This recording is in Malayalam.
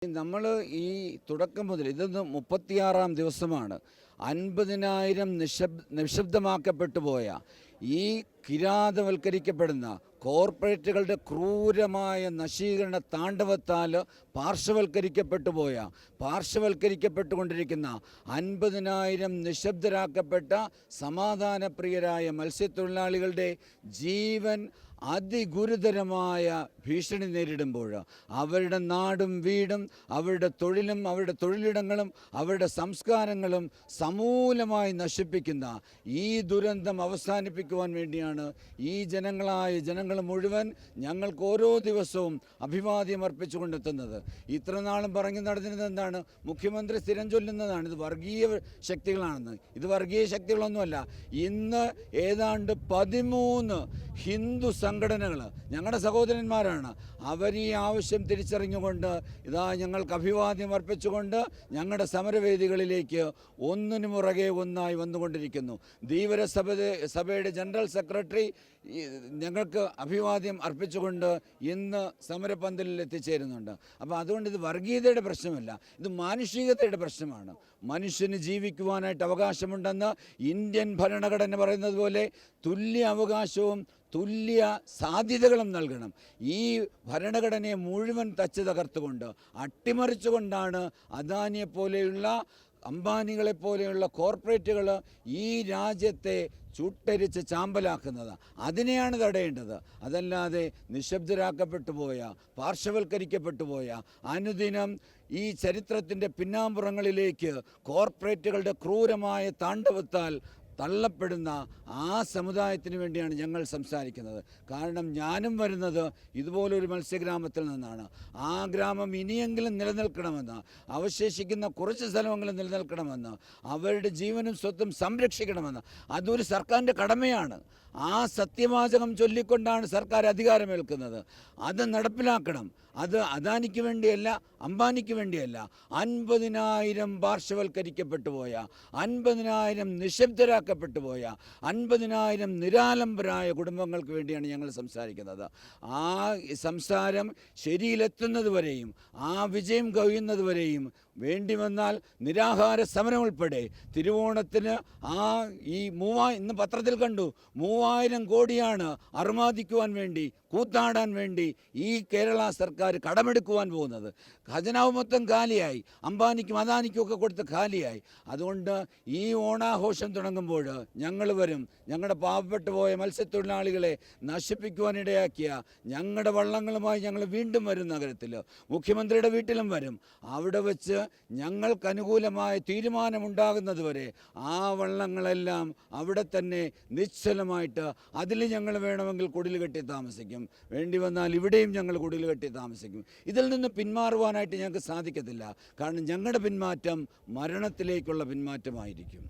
നമ്മൾ ഈ തുടക്കം മുതൽ ഇതൊന്ന് 36-ാം ദിവസമാണ്. 50,000 നിശബ്ദമാക്കപ്പെട്ടു പോയ ഈ കിരാതവൽക്കരിക്കപ്പെടുന്ന കോർപ്പറേറ്റുകളുടെ ക്രൂരമായ നശീകരണ താണ്ഡവത്താൽ പാർശ്വവൽക്കരിക്കപ്പെട്ടുകൊണ്ടിരിക്കുന്ന 50,000 നിശബ്ദരാക്കപ്പെട്ട സമാധാനപ്രിയരായ മത്സ്യത്തൊഴിലാളികളുടെ ജീവൻ അതിഗുരുതരമായ ഭീഷണി നേരിടുമ്പോൾ അവരുടെ നാടും വീടും അവരുടെ തൊഴിലും അവരുടെ തൊഴിലിടങ്ങളും അവരുടെ സംസ്കാരങ്ങളും സമൂലമായി നശിപ്പിക്കുന്ന ഈ ദുരന്തം അവസാനിപ്പിക്കുവാൻ വേണ്ടിയാണ് ഈ ജനങ്ങൾ മുഴുവൻ ഞങ്ങൾക്ക് ഓരോ ദിവസവും അഭിവാദ്യം അർപ്പിച്ചുകൊണ്ടെത്തുന്നത്. ഇത്ര നാളും പറഞ്ഞു നടന്നിരുന്നത് എന്താണ്? മുഖ്യമന്ത്രി സ്ഥിരം ചൊല്ലുന്നതാണ് ഇത് വർഗീയ ശക്തികളാണെന്ന്. ഇത് വർഗീയ ശക്തികളൊന്നുമല്ല. ഇന്ന് ഏതാണ്ട് 13 ഹിന്ദു സംഘടനകൾ ഞങ്ങളുടെ സഹോദരന്മാരാണ്. അവർ ഈ ആവശ്യം തിരിച്ചറിഞ്ഞുകൊണ്ട് ഇതാ ഞങ്ങൾക്ക് അഭിവാദ്യം അർപ്പിച്ചുകൊണ്ട് ഞങ്ങളുടെ സമരവേദികളിലേക്ക് ഒന്നിനു പുറകെ ഒന്നായി വന്നുകൊണ്ടിരിക്കുന്നു. ധീവര സഭയുടെ ജനറൽ സെക്രട്ടറി ഞങ്ങൾക്ക് അഭിവാദ്യം അർപ്പിച്ചുകൊണ്ട് ഇന്ന് സമരപന്തലിൽ എത്തിച്ചേരുന്നുണ്ട്. അപ്പോൾ അതുകൊണ്ട് ഇത് വർഗീയതയുടെ പ്രശ്നമല്ല, ഇത് മാനുഷികതയുടെ പ്രശ്നമാണ്. മനുഷ്യന് ജീവിക്കുവാനായിട്ട് അവകാശമുണ്ടെന്ന് ഇന്ത്യൻ ഭരണഘടന പറയുന്നത് പോലെ തുല്യ അവകാശവും തുല്യ സാധ്യതകളും നൽകണം. ഈ ഭരണഘടനയെ മുഴുവൻ തച്ച് തകർത്തുകൊണ്ട് അട്ടിമറിച്ചുകൊണ്ടാണ് അദാനിയെപ്പോലെയുള്ള അംബാനികളെപ്പോലെയുള്ള കോർപ്പറേറ്റുകൾ ഈ രാജ്യത്തെ ചുട്ടരിച്ച് ചാമ്പലാക്കുന്നത്. അതിനെയാണ് തടയേണ്ടത്. അതല്ലാതെ നിശബ്ദരാക്കപ്പെട്ടു പോയ പാർശ്വവൽക്കരിക്കപ്പെട്ടു പോയ അനുദിനം ഈ ചരിത്രത്തിൻ്റെ പിന്നാമ്പുറങ്ങളിലേക്ക് കോർപ്പറേറ്റുകളുടെ ക്രൂരമായ താണ്ഡവത്താൽ തള്ളപ്പെടുന്ന ആ സമുദായത്തിന് വേണ്ടിയാണ് ഞങ്ങൾ സംസാരിക്കുന്നത്. കാരണം ഞാനും വരുന്നത് ഇതുപോലൊരു മത്സ്യഗ്രാമത്തിൽ നിന്നാണ്. ആ ഗ്രാമം ഇനിയെങ്കിലും നിലനിൽക്കണമെന്ന്, അവശേഷിക്കുന്ന കുറച്ച് സ്ഥലമെങ്കിലും നിലനിൽക്കണമെന്ന്, അവരുടെ ജീവനും സ്വത്തും സംരക്ഷിക്കണമെന്ന് അതൊരു സർക്കാരിൻ്റെ കടമയാണ്. ആ സത്യവാചകം ചൊല്ലിക്കൊണ്ടാണ് സർക്കാർ അധികാരമേൽക്കുന്നത്. അത് നടപ്പിലാക്കണം. അത് അദാനിക്ക് വേണ്ടിയല്ല, അംബാനിക്ക് വേണ്ടിയല്ല. 50,000 പാർശ്വവൽക്കരിക്കപ്പെട്ടു പോയ, 50,000 നിശബ്ദരാക്കപ്പെട്ടു പോയ, 50,000 നിരാലംബരായ കുടുംബങ്ങൾക്ക് വേണ്ടിയാണ് ഞങ്ങൾ സംസാരിക്കുന്നത്. ആ സംസാരം ശരിയിലെത്തുന്നത് വരെയും ആ വിജയം കഴിയുന്നത് വരെയും വേണ്ടി വന്നാൽ നിരാഹാര സമരം ഉൾപ്പെടെ തിരുവോണത്തിന് ഇന്ന് പത്രത്തിൽ കണ്ടു 3,000 കോടിയാണ് അർമാദിക്കുവാൻ വേണ്ടി, കൂത്താടാൻ വേണ്ടി ഈ കേരള സർക്കാർ കടമെടുക്കുവാൻ പോകുന്നത്. ഖജനാവ് മൊത്തം കാലിയായി, അംബാനിക്കും അദാനിക്കും ഒക്കെ കൊടുത്ത് കാലിയായി. അതുകൊണ്ട് ഈ ഓണാഘോഷം തുടങ്ങുമ്പോൾ ഞങ്ങൾ വരും. ഞങ്ങളുടെ പാവപ്പെട്ടു പോയ മത്സ്യത്തൊഴിലാളികളെ നശിപ്പിക്കുവാനിടയാക്കിയ ഞങ്ങളുടെ വള്ളങ്ങളുമായി ഞങ്ങൾ വീണ്ടും വരും. നഗരത്തിൽ മുഖ്യമന്ത്രിയുടെ വീട്ടിലും വരും. അവിടെ വെച്ച് ഞങ്ങൾക്ക് അനുകൂലമായ തീരുമാനമുണ്ടാകുന്നത് വരെ ആ വള്ളങ്ങളെല്ലാം അവിടെ തന്നെ നിശ്ചലമായിട്ട് അതിൽ ഞങ്ങൾ വേണമെങ്കിൽ കുടിൽ കെട്ടി താമസിക്കും. വേണ്ടി വന്നാൽ ഇവിടെയും ഞങ്ങൾ കുടിൽ കെട്ടി താമസിക്കും. ഇതിൽ നിന്ന് പിന്മാറുവാനായിട്ട് ഞങ്ങൾക്ക് സാധിക്കത്തില്ല. കാരണം ഞങ്ങളുടെ പിന്മാറ്റം മരണത്തിലേക്കുള്ള പിന്മാറ്റമായിരിക്കും.